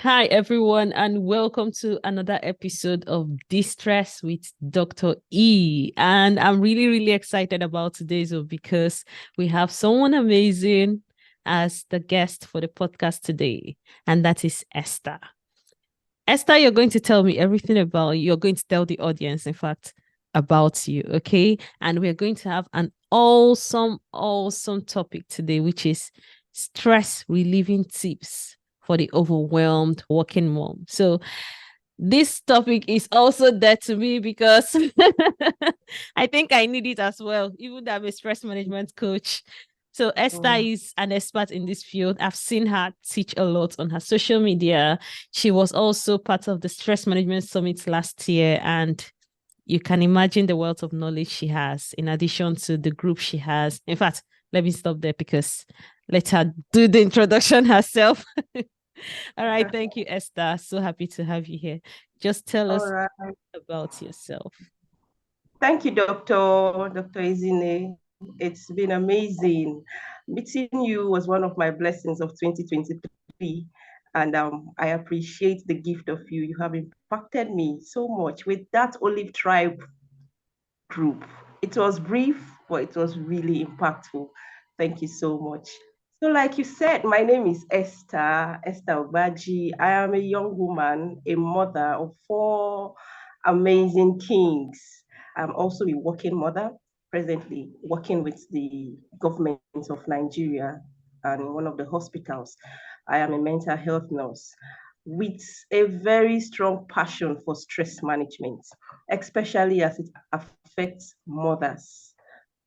Hi, everyone, and welcome to another episode of Distress with Dr. E. And I'm really, really excited about today's one because we have someone amazing as the guest for the podcast today, and that is Esther. Esther, you're going to tell me everything about you. You're going to tell the audience, in fact, about you, okay? And we're going to have an awesome, awesome topic today, which is stress relieving tips for the overwhelmed working mom. So this topic is also dear to me because I think I need it as well, even though I'm a stress management coach. So Esther is an expert in this field. I've seen her teach a lot on her social media. She was also part of the Stress Management Summit last year, and you can imagine the wealth of knowledge she has in addition to the group she has. In fact, let me stop there because let her do the introduction herself. All right. Thank you, Esther. So happy to have you here. Just tell All us right. about yourself. Thank you, Dr. Izine. It's been amazing. Meeting you was one of my blessings of 2023. And I appreciate the gift of you. You have impacted me so much with that Olive Tribe group. It was brief, but it was really impactful. Thank you so much. So, like you said, my name is Esther Ogbaji. I am a young woman, a mother of four amazing kings. I'm also a working mother, presently working with the government of Nigeria and one of the hospitals. I am a mental health nurse with a very strong passion for stress management, especially as it affects mothers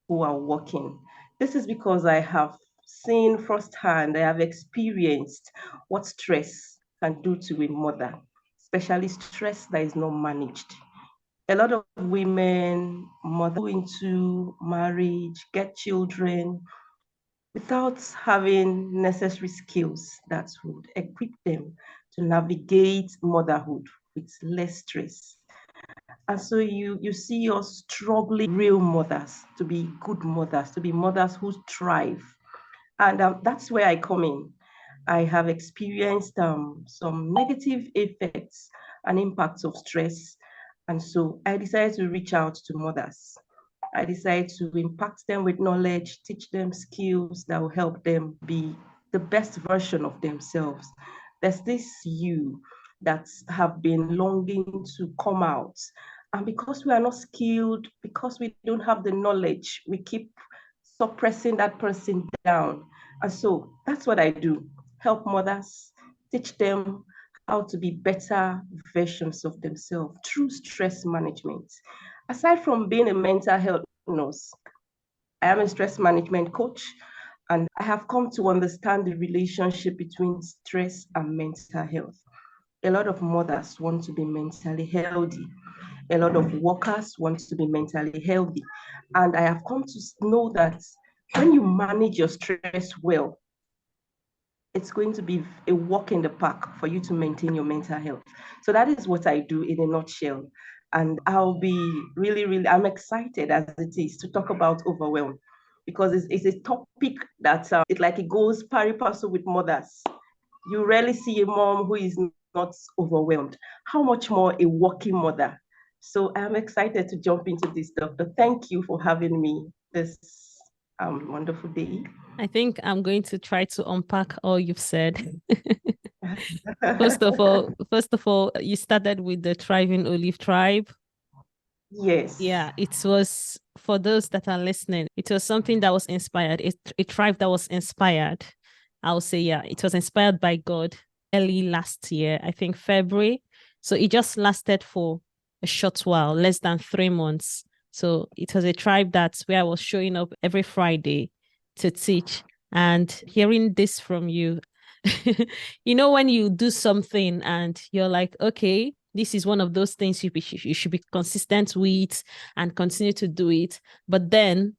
who are working. This is because I have seen firsthand, I have experienced what stress can do to a mother, especially stress that is not managed. A lot of women, mothers go into marriage, get children without having necessary skills that would equip them to navigate motherhood with less stress. And so you see us struggling real mothers to be good mothers, to be mothers who thrive. And that's where I come in. I have experienced some negative effects and impacts of stress. And so I decided to reach out to mothers. I decided to impact them with knowledge, teach them skills that will help them be the best version of themselves. There's this you that have been longing to come out. And because we are not skilled, because we don't have the knowledge, we keep suppressing that person down. And so that's what I do, help mothers, teach them how to be better versions of themselves through stress management. Aside from being a mental health nurse, I am a stress management coach, and I have come to understand the relationship between stress and mental health. A lot of mothers want to be mentally healthy. A lot of workers want to be mentally healthy. And I have come to know that when you manage your stress well, it's going to be a walk in the park for you to maintain your mental health. So that is what I do in a nutshell. And I'll be really, really, I'm excited as it is to talk about overwhelm because it's a topic that it goes pari passu with mothers. You rarely see a mom who is not overwhelmed. How much more a working mother? So I'm excited to jump into this, Doctor. Thank you for having me this wonderful day. I think I'm going to try to unpack all you've said. First of all, you started with the thriving olive tribe. Yes. Yeah, it was for those that are listening, it was something that was inspired. A tribe that was inspired. I'll say, yeah, it was inspired by God early last year, I think February. So it just lasted for a short while, less than 3 months. So it was a tribe that's where I was showing up every Friday to teach. And hearing this from you, when you do something and you're like, okay, this is one of those things you should be consistent with and continue to do it. But then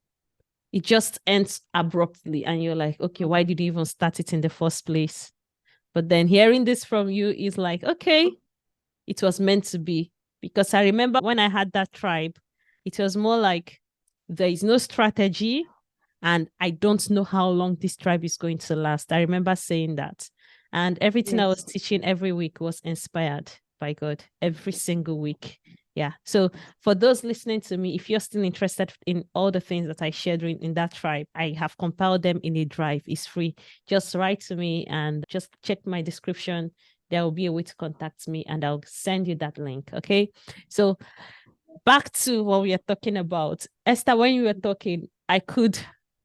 it just ends abruptly. And you're like, okay, why did you even start it in the first place? But then hearing this from you is like, okay, it was meant to be. Because I remember when I had that tribe, it was more like there is no strategy and I don't know how long this tribe is going to last. I remember saying that. And everything I Yes. was teaching every week was inspired by God every single week. Yeah. So for those listening to me, if you're still interested in all the things that I shared in that tribe, I have compiled them in a drive. It's free. Just write to me and just check my description. There will be a way to contact me and I'll send you that link. Okay. So back to what we are talking about. Esther, when you were talking, I could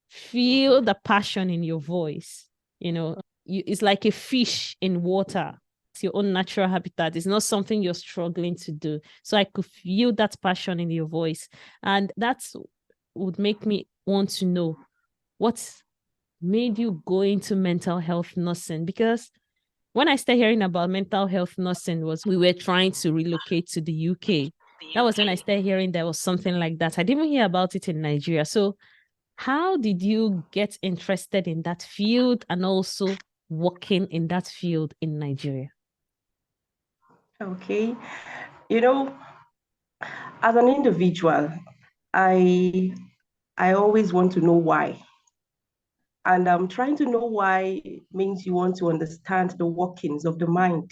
feel the passion in your voice. It's like a fish in water. It's your own natural habitat. It's not something you're struggling to do. So I could feel that passion in your voice. And that would make me want to know what made you go into mental health nursing. Because when I started hearing about mental health nursing was we were trying to relocate to the UK. That was when I started hearing there was something like that. I didn't hear about it in Nigeria. So how did you get interested in that field and also working in that field in Nigeria? Okay. You know, as an individual, I I always want to know why. And trying to know why means you want to understand the workings of the mind.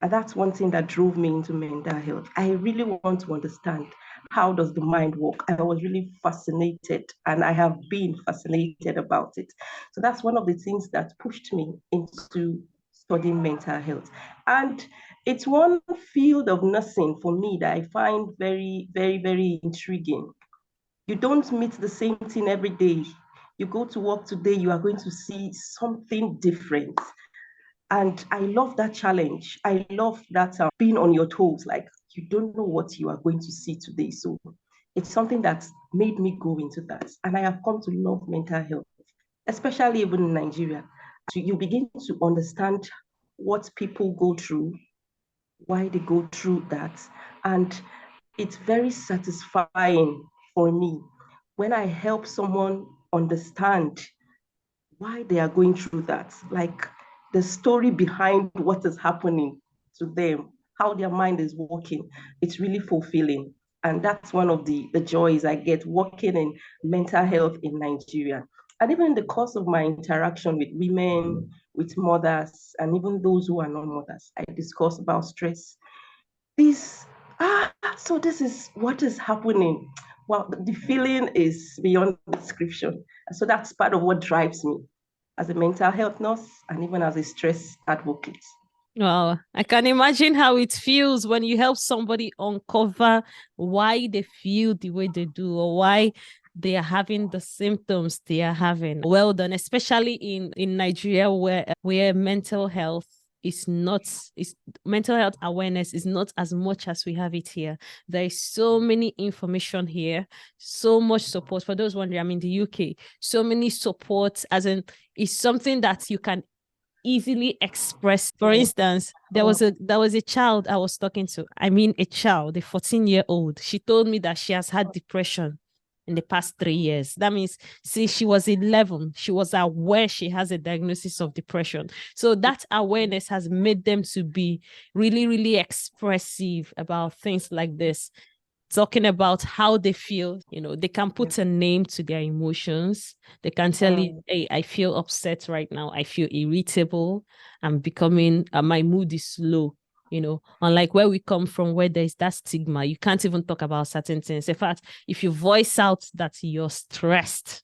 And that's one thing that drove me into mental health. I really want to understand how does the mind work. I was really fascinated and I have been fascinated about it. So that's one of the things that pushed me into studying mental health. And it's one field of nursing for me that I find very, very, very intriguing. You don't meet the same thing every day. You go to work today, you are going to see something different. And I love that challenge. I love that being on your toes, like you don't know what you are going to see today. So it's something that made me go into that. And I have come to love mental health, especially even in Nigeria. So you begin to understand what people go through, why they go through that. And it's very satisfying for me when I help someone understand why they are going through that, like the story behind what is happening to them, how their mind is working. It's really fulfilling. And that's one of the joys I get working in mental health in Nigeria. And even in the course of my interaction with women, with mothers, and even those who are not mothers, I discuss about stress. This, so this is what is happening. Well, the feeling is beyond description. So that's part of what drives me as a mental health nurse and even as a stress advocate. Wow, I can imagine how it feels when you help somebody uncover why they feel the way they do or why they are having the symptoms they are having. Well done, especially in Nigeria where mental health is mental health awareness is not as much as we have it here. There is so many information here, so much support. For those wondering, I'm in the UK, so many support, as in it's something that you can easily express. For instance, there was a child I was talking to. I mean, a child, a 14-year-old. She told me that she has had depression in the past 3 years. That means since she was 11, she was aware she has a diagnosis of depression. So that awareness has made them to be really, really expressive about things like this, talking about how they feel. They can put a name to their emotions. They can tell you, hey, I feel upset right now. I feel irritable. I'm becoming, my mood is low. Unlike where we come from, where there's that stigma, you can't even talk about certain things. In fact, if you voice out that you're stressed,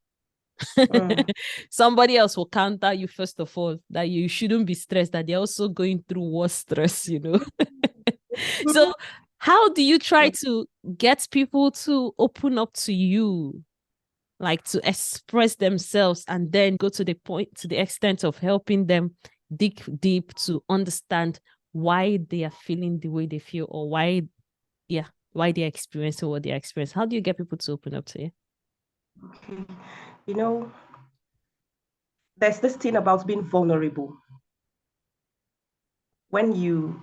somebody else will counter you, first of all, that you shouldn't be stressed, that they're also going through worse stress. So how do you try to get people to open up to you, like to express themselves, and then go to the point, to the extent of helping them dig deep to understand why they are feeling the way they feel, or why they're experiencing what they're experiencing? How do you get people to open up to you? Okay. You know, there's this thing about being vulnerable. When you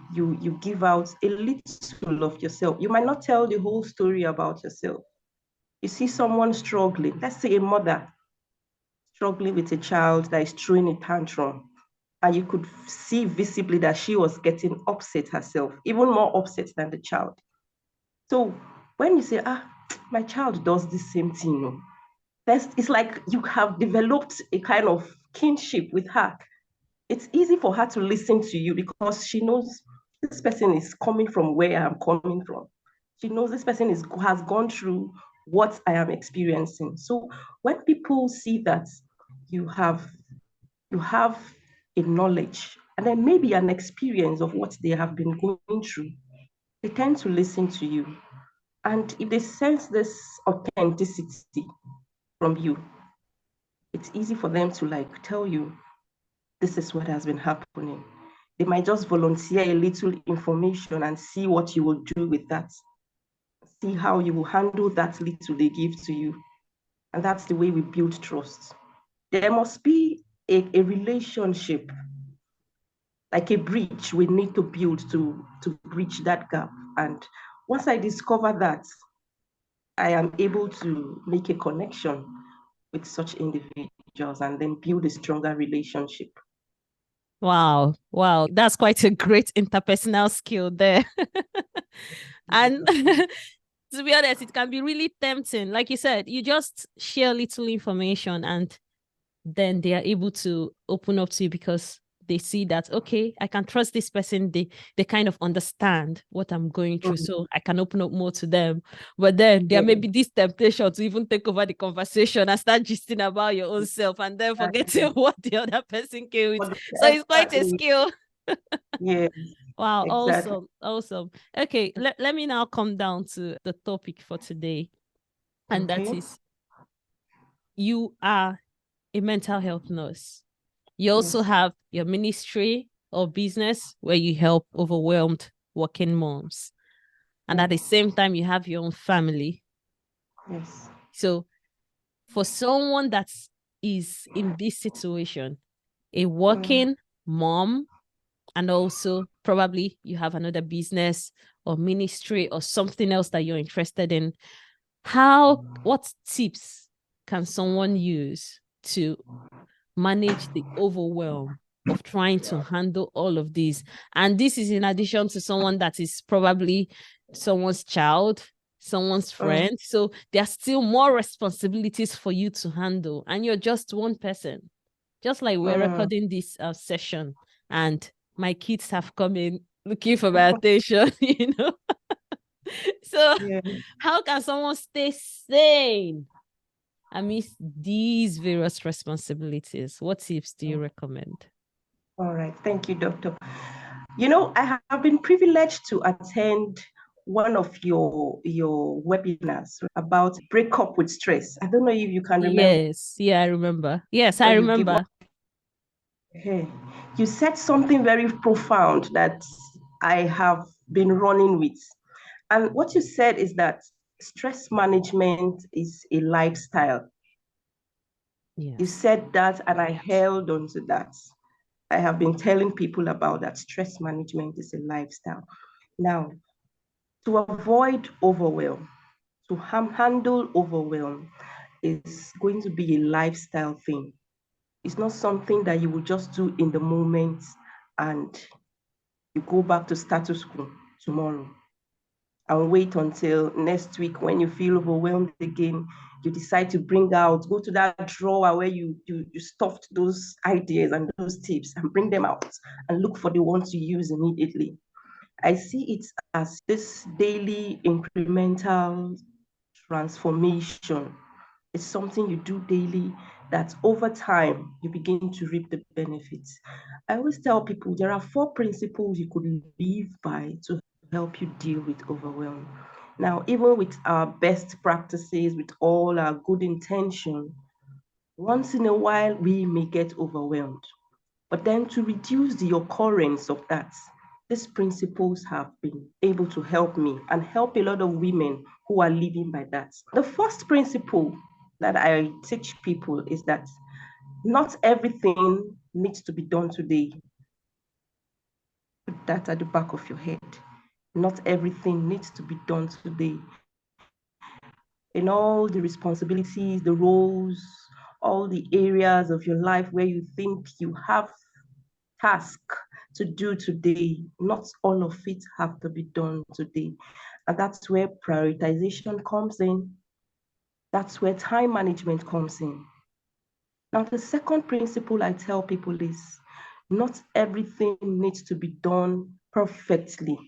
give out a little of yourself, you might not tell the whole story about yourself. You see someone struggling, let's say a mother struggling with a child that is throwing a tantrum, and you could see visibly that she was getting upset herself, even more upset than the child. So when you say, my child does the same thing, it's like you have developed a kind of kinship with her. it's easy for her to listen to you because she knows this person is coming from where I'm coming from. She knows this person has gone through what I am experiencing. So when people see that you have you have a knowledge and then maybe an experience of what they have been going through, they tend to listen to you. And if they sense this authenticity from you, it's easy for them to like tell you this is what has been happening. They might just volunteer a little information and see what you will do with that. See how you will handle that little they give to you. And that's the way we build trust. There must be a relationship, like a bridge we need to build to bridge that gap. And once I discover that, I am able to make a connection with such individuals and then build a stronger relationship. Wow. Wow. That's quite a great interpersonal skill there. And to be honest, it can be really tempting. Like you said, you just share little information and then they are able to open up to you because they see that, okay, I can trust this person. They kind of understand what I'm going through. So I can open up more to them. But then there may be this temptation to even take over the conversation and start gisting about your own self and then forgetting what the other person came with. So it's quite a Exactly. skill. Yes, Wow, exactly. awesome. Awesome. Okay, let me now come down to the topic for today. And that Okay. is, you are a mental health nurse. You also Yes. have your ministry or business where you help overwhelmed working moms. And at the Yes. same time, you have your own family. Yes. So for someone that is in this situation, a Mm. working mom, and also probably you have another business or ministry or something else that you're interested in, what tips can someone use to manage the overwhelm of trying to handle all of these? And this is in addition to someone that is probably someone's child, someone's friend. So there are still more responsibilities for you to handle, and you're just one person. Just like we're recording this session, and my kids have come in looking for my attention, you know. So, Yeah. how can someone stay sane amidst these various responsibilities? What tips do you recommend? All right. Thank you, Doctor. You know, I have been privileged to attend one of your webinars about break up with stress. I don't know if you can remember Yes, yeah, I remember. Yes, I where you give remember. Hey, you said something very profound that I have been running with. And what you said is that stress management is a lifestyle. You Yes. said that, and I held on to that. I have been telling people about that. Stress management is a lifestyle. Now, to avoid overwhelm, to handle overwhelm is going to be a lifestyle thing. It's not something that you will just do in the moment and you go back to status quo tomorrow and wait until next week when you feel overwhelmed again. You decide to bring out, go to that drawer where you stuffed those ideas and those tips and bring them out and look for the ones you use immediately. I see it as this daily incremental transformation. It's something you do daily that over time you begin to reap the benefits. I always tell people there are 4 principles you could live by to help you deal with overwhelm. Now, even with our best practices, with all our good intention, once in a while we may get overwhelmed. But then to reduce the occurrence of that, these principles have been able to help me and help a lot of women who are living by that. The first principle that I teach people is that not everything needs to be done today. Put that at the back of your head. Not everything needs to be done today. In all the responsibilities, the roles, all the areas of your life where you think you have task to do today, not all of it have to be done today. And that's where prioritization comes in. That's where time management comes in. Now, the second principle I tell people is not everything needs to be done perfectly.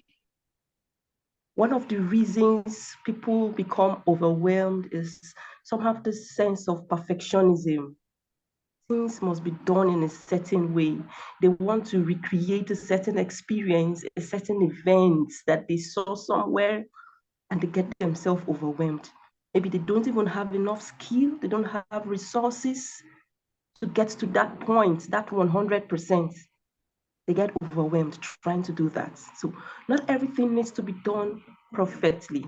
One of the reasons people become overwhelmed is some have this sense of perfectionism. Things must be done in a certain way. They want to recreate a certain experience, a certain event that they saw somewhere, and they get themselves overwhelmed. Maybe they don't even have enough skill, they don't have resources to get to that point, that 100%. They get overwhelmed trying to do that. So not everything needs to be done perfectly.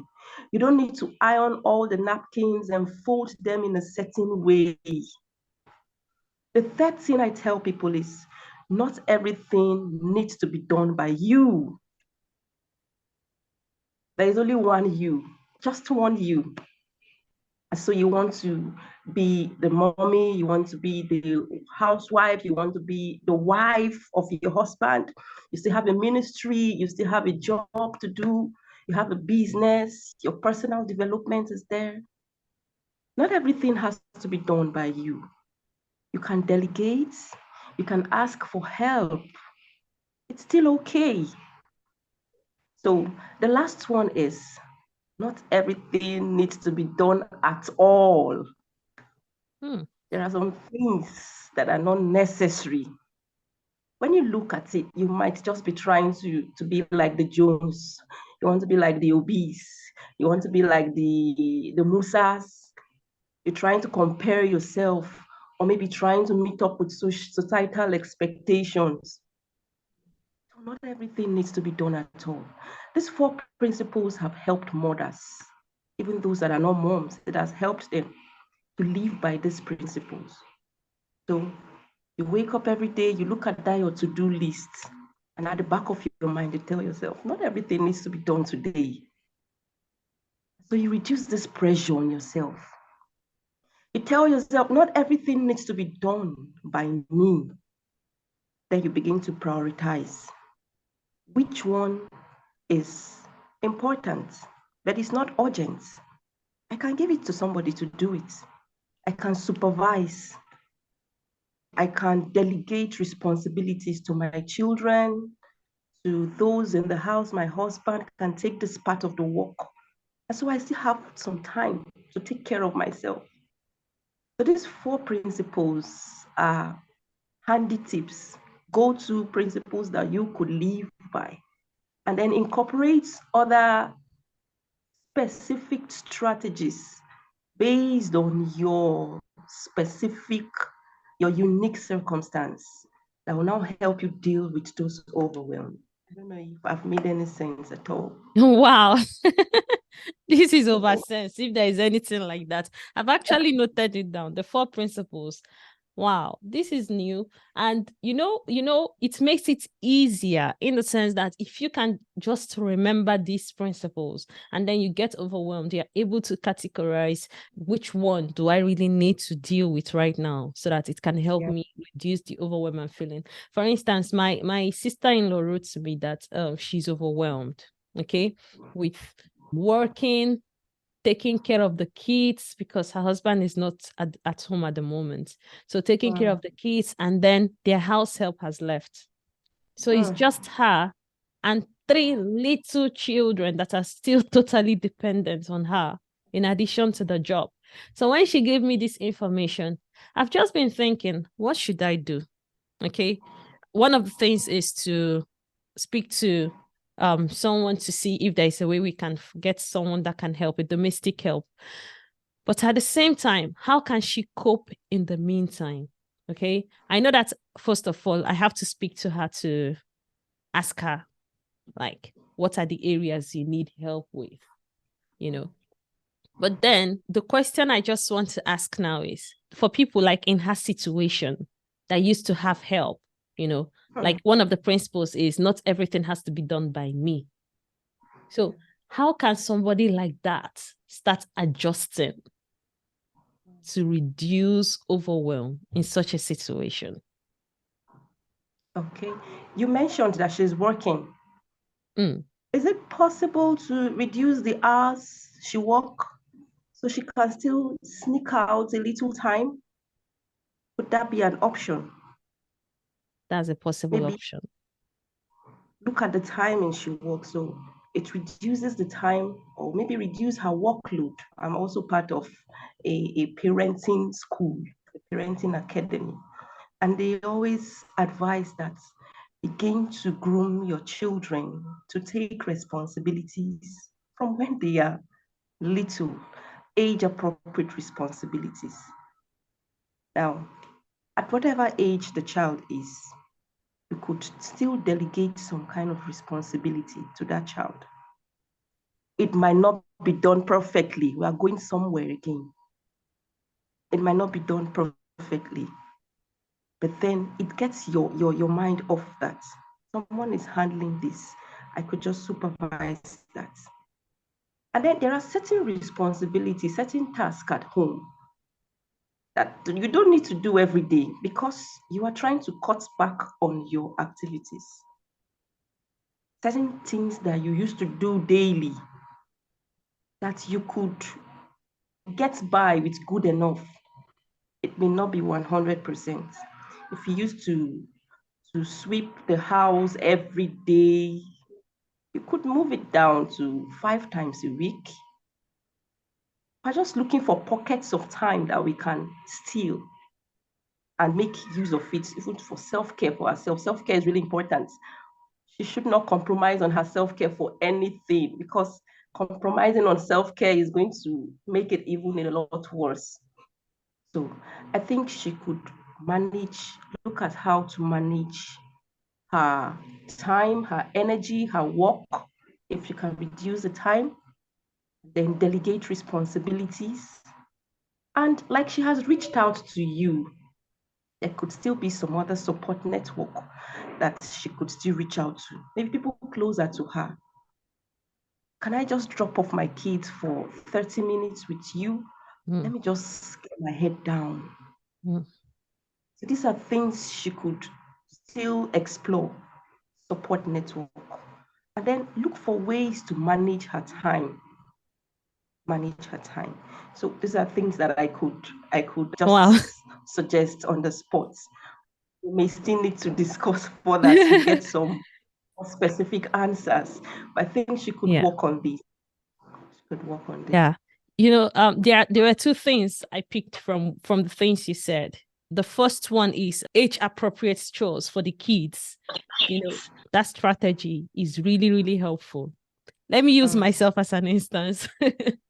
You don't need to iron all the napkins and fold them in a certain way. The third thing I tell people is not everything needs to be done by you. There is only one you, just one you. So you want to be the mommy, you want to be the housewife, you want to be the wife of your husband. You still have a ministry, you still have a job to do, you have a business, your personal development is there. Not everything has to be done by you. You can delegate, you can ask for help. It's still okay. So the last one is not everything needs to be done at all. There are some things that are not necessary. When you look at it, you might just be trying to be like the Jones. You want to be like the obese. You want to be like the Musas. You're trying to compare yourself or maybe trying to meet up with societal expectations. So not everything needs to be done at all. These four principles have helped mothers, even those that are not moms. It has helped them to live by these principles. So you wake up every day, you look at that your to-do list, and at the back of your mind, you tell yourself, not everything needs to be done today. So you reduce this pressure on yourself. You tell yourself, not everything needs to be done by me. Then you begin to prioritize. Which one is important, but it's not urgent? I can give it to somebody to do it. I can supervise. I can delegate responsibilities to my children, to those in the house. My husband can take this part of the work. And so I still have some time to take care of myself. So these four principles are handy tips, go-to principles that you could live by, and then incorporate other specific strategies based on your specific, your unique circumstance that will now help you deal with those overwhelm. I don't know if I've made any sense at all. Wow. This is over sense, if there is anything like that. I've actually noted it down, the four principles. Wow, this is new. And it makes it easier in the sense that if you can just remember these principles and then you get overwhelmed, you're able to categorize which one do I really need to deal with right now so that it can help me reduce the overwhelm I'm feeling. For instance, my sister-in-law wrote to me that she's overwhelmed, okay, with working, taking care of the kids because her husband is not at home at the moment. So taking care of the kids, and then their house help has left. So it's just her and three little children that are still totally dependent on her, in addition to the job. So when she gave me this information, I've just been thinking, what should I do? Okay. One of the things is to speak to someone to see if there is a way we can get someone that can help with domestic help. But at the same time, how can she cope in the meantime? Okay. I know that first of all, I have to speak to her to ask her, like, what are the areas you need help with, But then the question I just want to ask now is for people like in her situation that used to have help, like one of the principles is not everything has to be done by me. So how can somebody like that start adjusting to reduce overwhelm in such a situation? Okay. You mentioned that she's working. Is it possible to reduce the hours she work so she can still sneak out a little time? Would that be an option? That's a possible Maybe option. look at the timing she works. So it reduces the time, or maybe reduce her workload. I'm also part of a parenting school, a parenting academy. And they always advise that begin to groom your children to take responsibilities from when they are little, age appropriate responsibilities. Now, at whatever age the child is, you could still delegate some kind of responsibility to that child. It might not be done perfectly. We are going somewhere again. It might not be done perfectly, but then it gets your mind off that. Someone is handling this. I could just supervise that. And then there are certain responsibilities, certain tasks at home that you don't need to do every day because you are trying to cut back on your activities. Certain things that you used to do daily that you could get by with good enough. It may not be 100%. If you used to sweep the house every day, you could move it down to 5 times a week. We're just looking for pockets of time that we can steal and make use of it, even for self-care for ourselves. Self-care is really important. She should not compromise on her self-care for anything, because compromising on self-care is going to make it even a lot worse. So I think she could look at how to manage her time, her energy, her work. If she can reduce the time, then delegate responsibilities. And like she has reached out to you, there could still be some other support network that she could still reach out to. Maybe people closer to her. Can I just drop off my kids for 30 minutes with you? Let me just get my head down. So these are things she could still explore, support network, and then look for ways to manage her time. Manage her time. So these are things that I could Wow. just suggest on the spot. We may still need to discuss further to get some specific answers. But I think she could Yeah. work on this. She could work on this. Yeah. There were two things I picked from the things you said. The first one is age appropriate chores for the kids. That strategy is really, really helpful. Let me use myself as an instance.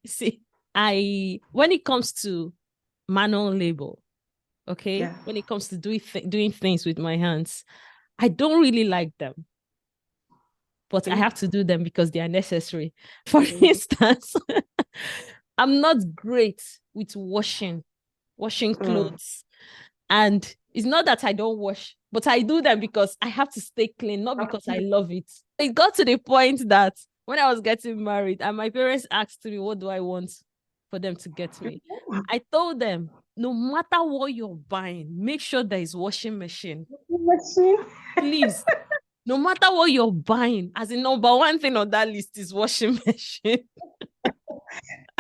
See, when it comes to manual labor, okay, Yeah. when it comes to doing things with my hands, I don't really like them, but I Okay. have to do them because they are necessary. For instance, I'm not great with washing clothes. And it's not that I don't wash, but I do them because I have to stay clean, not because I love it. It got to the point that when I was getting married and my parents asked me, what do I want for them to get me? I told them, no matter what you're buying, make sure there is washing machine. Machine. Please. No matter what you're buying, as in number one thing on that list is washing machine.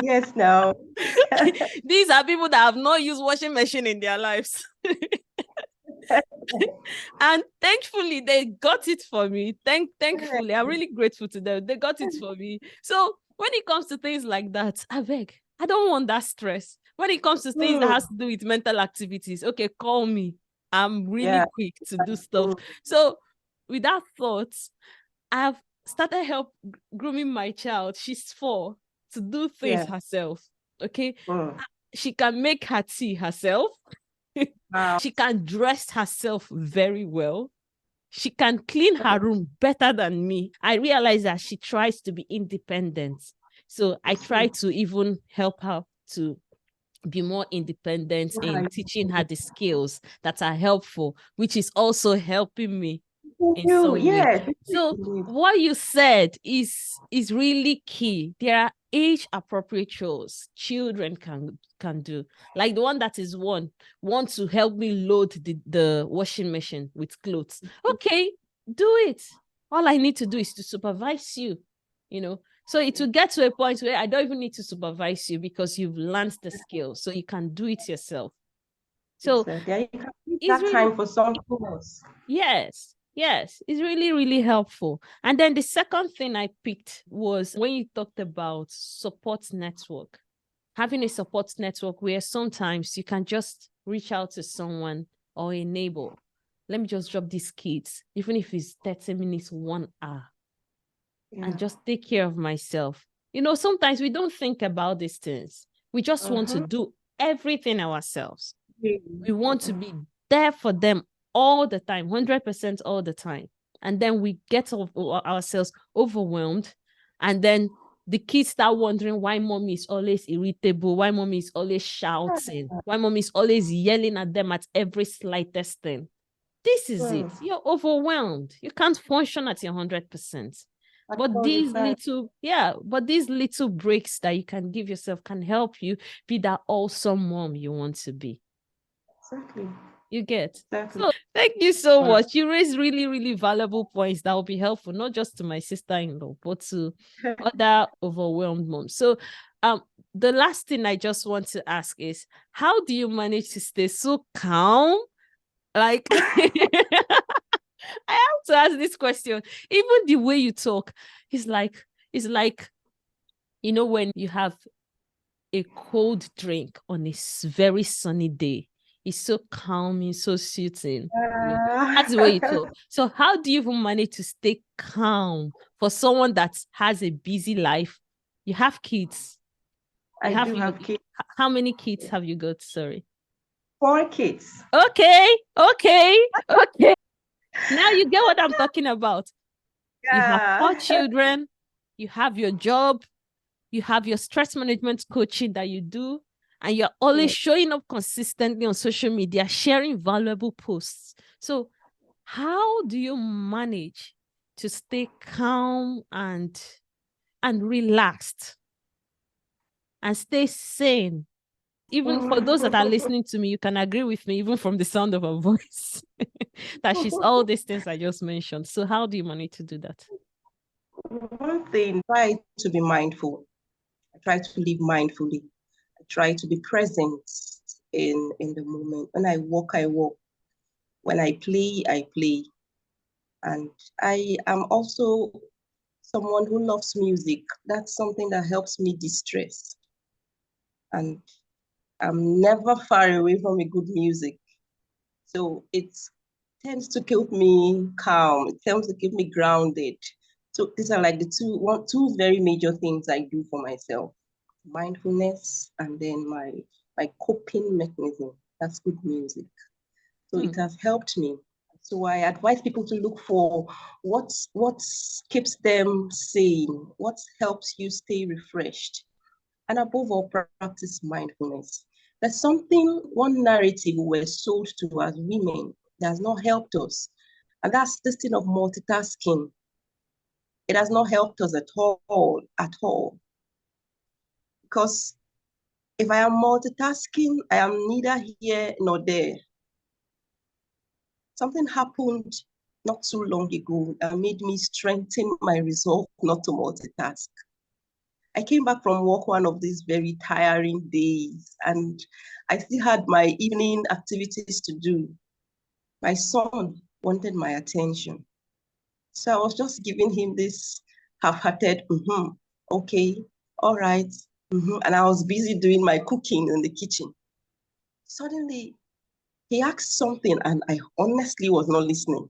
Yes, now. These are people that have not used washing machine in their lives. And thankfully, they got it for me. Thankfully, I'm really grateful to them. They got it for me. So when it comes to things like that, I beg, I don't want that stress. When it comes to things that has to do with mental activities, okay, call me. I'm really Yeah. quick to do stuff. So with that thought, I've started grooming my child. She's 4, to do things Yeah. herself. Okay. She can make her tea herself. Wow. She can dress herself very well. She can clean her room better than me. I realize that she tries to be independent. So I try to even help her to be more independent in teaching her the skills that are helpful, which is also helping me in some way. Yes. So what you said is really key. There are age appropriate chores children can do, like the one that is want to help me load the washing machine with clothes. Okay, do it. All I need to do is to supervise you, so it will get to a point where I don't even need to supervise you because you've learned the skill, so you can do it yourself. So Exactly. You can use it's that really, time for something else. yes, yes, it's really, really helpful. And then the second thing I picked was when you talked about support network, having a support network where sometimes you can just reach out to someone or a neighbor. Let me just drop these kids, even if it's 30 minutes, 1 hour, and just take care of myself. Sometimes we don't think about these things. We just want to do everything ourselves. We want to be there for them all the time, 100% all the time. And then we get ourselves overwhelmed. And then the kids start wondering why mommy is always irritable, why mommy is always shouting, why mommy is always yelling at them at every slightest thing. This is it. You're overwhelmed. You can't function at your 100%. But these little breaks that you can give yourself can help you be that awesome mom you want to be. Exactly. You get. Exactly. So thank you so much. You raised really, really valuable points that will be helpful, not just to my sister-in-law, but to other overwhelmed moms. So the last thing I just want to ask is, how do you manage to stay so calm? Like I have to ask this question. Even the way you talk it's like when you have a cold drink on a very sunny day. It's so calming, so soothing. That's the way you talk. So how do you even manage to stay calm for someone that has a busy life? You have kids. I do have kids. How many kids have you got? Sorry. 4 kids. Okay. Now you get what I'm talking about. You have 4 children, you have your job, you have your stress management coaching that you do, and you're always showing up consistently on social media, sharing valuable posts. So, how do you manage to stay calm and relaxed and stay sane? Even for those that are listening to me, you can agree with me, even from the sound of her voice, that she's all these things I just mentioned. So, how do you manage to do that? One thing, try to be mindful. I try to live mindfully. I try to be present in the moment. When I walk, I walk. When I play. And I am also someone who loves music. That's something that helps me distress. And I'm never far away from a good music. So it tends to keep me calm. It tends to keep me grounded. So these are like the two very major things I do for myself: mindfulness and then my coping mechanism. That's good music. So it has helped me. So I advise people to look for what keeps them sane, what helps you stay refreshed, and above all, practice mindfulness. There's one narrative we were sold to as women that has not helped us, and that's this thing of multitasking. It has not helped us at all. Because if I am multitasking, I am neither here nor there. Something happened not too long ago that made me strengthen my resolve not to multitask. I came back from work one of these very tiring days, and I still had my evening activities to do. My son wanted my attention. So I was just giving him this half-hearted, okay, all right. And I was busy doing my cooking in the kitchen. Suddenly, he asked something, and I honestly was not listening.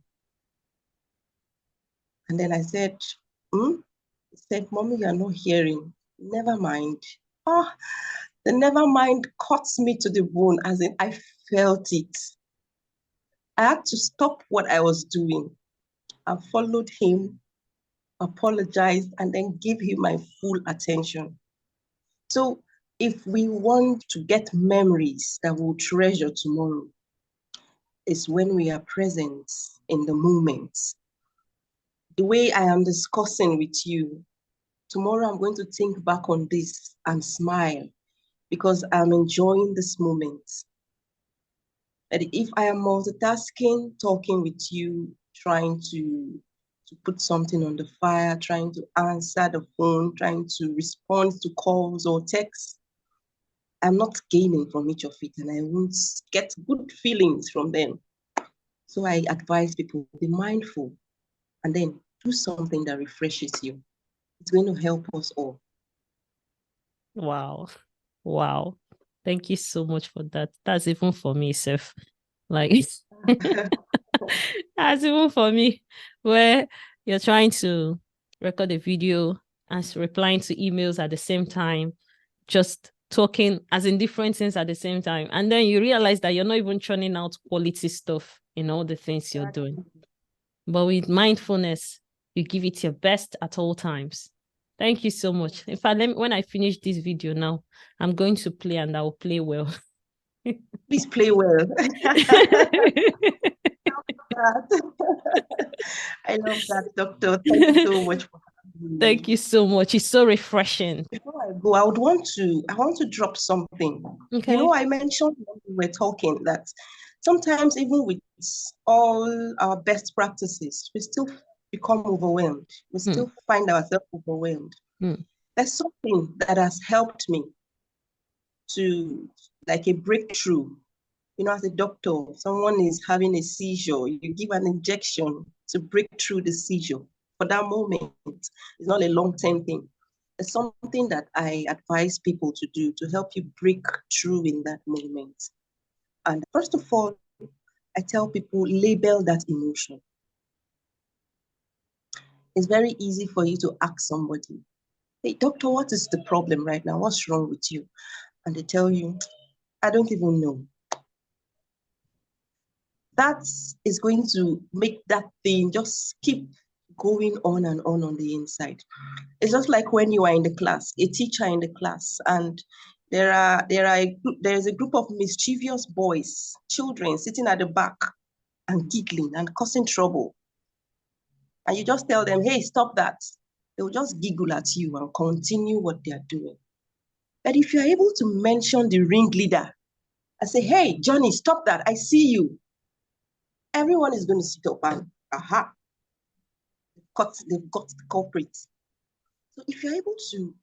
And then I said, hmm? He said, Mommy, you're not hearing. Never mind. Oh, the never mind cuts me to the bone, as in I felt it. I had to stop what I was doing. I followed him, apologized, and then gave him my full attention. So if we want to get memories that we'll treasure tomorrow, it's when we are present in the moment. The way I am discussing with you, tomorrow I'm going to think back on this and smile because I'm enjoying this moment. And if I am multitasking, talking with you, trying to put something on the fire, trying to answer the phone, trying to respond to calls or texts, I'm not gaining from each of it, and I won't get good feelings from them. So I advise people, be mindful and then do something that refreshes you. It's going to help us all. Wow. Wow. Thank you so much for that. That's even for me, Seth. Like, that's even for me, where you're trying to record a video and replying to emails at the same time, just talking as in different things at the same time. And then you realize that you're not even churning out quality stuff in all the things you're doing. But with mindfulness, you give it your best at all times. Thank you so much. In fact, when I finish this video now, I'm going to play and I will play well. Please play well. I love that, Doctor. Thank you so much for having me. Thank you so much. It's so refreshing. Before I go, I want to drop something. Okay. I mentioned when we were talking that sometimes even with all our best practices, we still become overwhelmed. We still find ourselves overwhelmed. There's something that has helped me to like a breakthrough. As a doctor, someone is having a seizure, you give an injection to break through the seizure for that moment. It's not a long-term thing. It's something that I advise people to do to help you break through in that moment. And first of all, I tell people, label that emotion. It's very easy for you to ask somebody, hey, doctor, what is the problem right now? What's wrong with you? And they tell you, I don't even know. That is going to make that thing just keep going on the inside. It's just like when you are in the class, a teacher in the class, and there's a group of mischievous boys, children sitting at the back and giggling and causing trouble. And you just tell them, hey, stop that. They will just giggle at you and continue what they are doing. But if you're able to mention the ringleader and say, hey, Johnny, stop that. I see you. Everyone is going to sit up and, aha, they've got the culprit. So if you're able to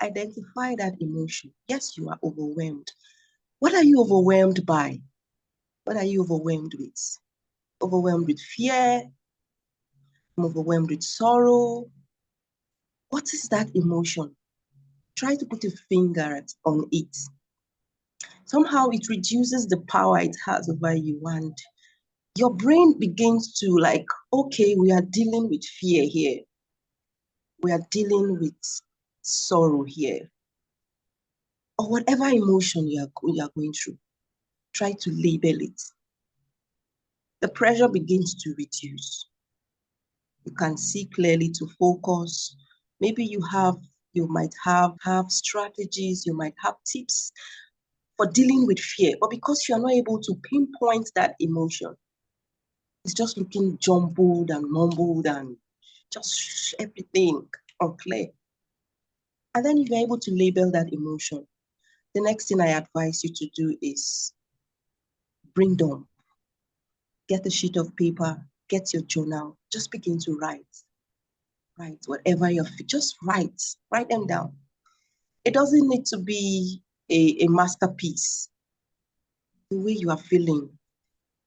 identify that emotion, yes, you are overwhelmed. What are you overwhelmed by? What are you overwhelmed with? Overwhelmed with fear? I'm overwhelmed with sorrow. What is that emotion? Try to put a finger on it. Somehow it reduces the power it has over you, and your brain begins to like, okay, we are dealing with fear here. We are dealing with sorrow here. Or whatever emotion you are going through, try to label it. The pressure begins to reduce. You can see clearly to focus. Maybe you might have strategies, you might have tips for dealing with fear, but because you are not able to pinpoint that emotion, it's just looking jumbled and mumbled and just everything unclear. And then if you're able to label that emotion, the next thing I advise you to do is bring them. Get a sheet of paper, get your journal, just begin to write. Write whatever just write them down. It doesn't need to be a masterpiece. The way you are feeling,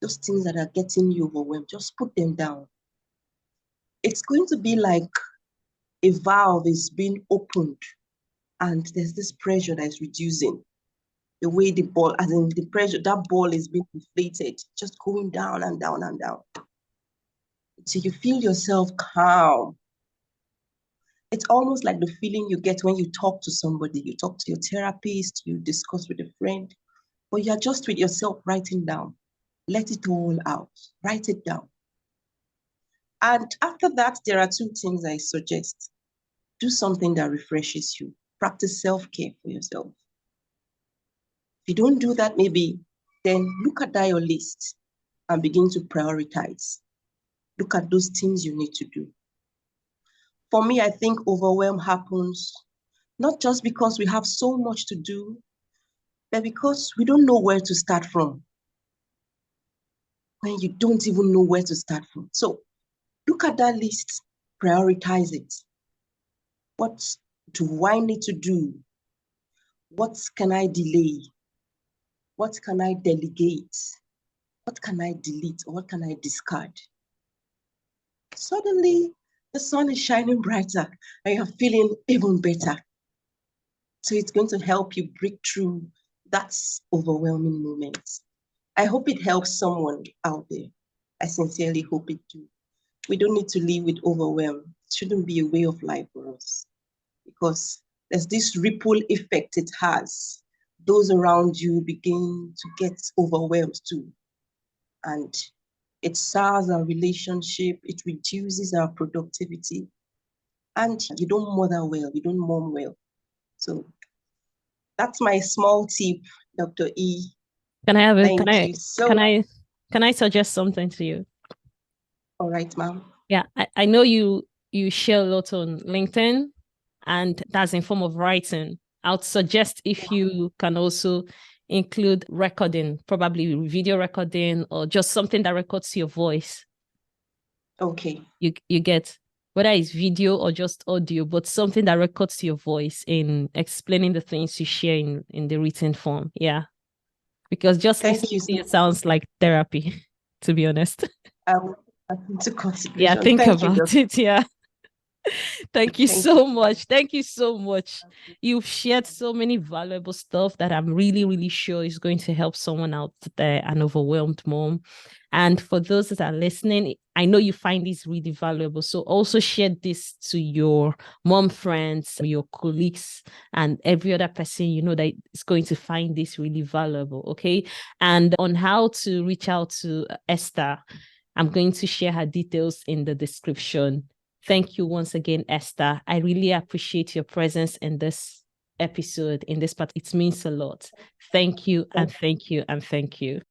those things that are getting you overwhelmed, just put them down. It's going to be like a valve is being opened and there's this pressure that is reducing. The way the ball, as in the pressure, that ball is being inflated, just going down and down and down. So you feel yourself calm. It's almost like the feeling you get when you talk to somebody. You talk to your therapist, you discuss with a friend, but you're just with yourself writing down. Let it all out. Write it down. And after that, there are two things I suggest. Do something that refreshes you. Practice self-care for yourself. If you don't do that, maybe, then look at that your list and begin to prioritize. Look at those things you need to do. For me, I think overwhelm happens not just because we have so much to do, but because we don't know where to start from. When you don't even know where to start from. So look at that list, prioritize it. What do I need to do? What can I delay? What can I delegate? What can I delete? Or what can I discard? Suddenly, the sun is shining brighter and you're feeling even better. So it's going to help you break through that overwhelming moment. I hope it helps someone out there. I sincerely hope it do. We don't need to live with overwhelm. It shouldn't be a way of life for us because there's this ripple effect it has. Those around you begin to get overwhelmed too. And it sours our relationship, it reduces our productivity, and you don't mother well, you don't mom well. So that's my small tip, Dr. E. Can I have a Thank you so can much. I suggest something to you? All right, ma'am. Yeah, I know you share a lot on LinkedIn, and that's in form of writing. I would suggest if you can also include recording, probably video recording or just something that records your voice. Okay. You get whether it's video or just audio, but something that records your voice in explaining the things you share in the written form. Yeah. Because just Thank listening you to so you much. sounds like therapy, to be honest. I will take that into Yeah, consideration. think Thank you, about Doctor. it. Yeah. Thank you Thank you. so much. Thank you so much. You've shared so many valuable stuff that I'm really, really sure is going to help someone out there, an overwhelmed mom. And for those that are listening, I know you find this really valuable. So also share this to your mom friends, your colleagues, and every other person you know that is going to find this really valuable. Okay. And on how to reach out to Esther, I'm going to share her details in the description. Thank you once again, Esther. I really appreciate your presence in this episode, in this part. It means a lot. Thank you, and thank you, and thank you.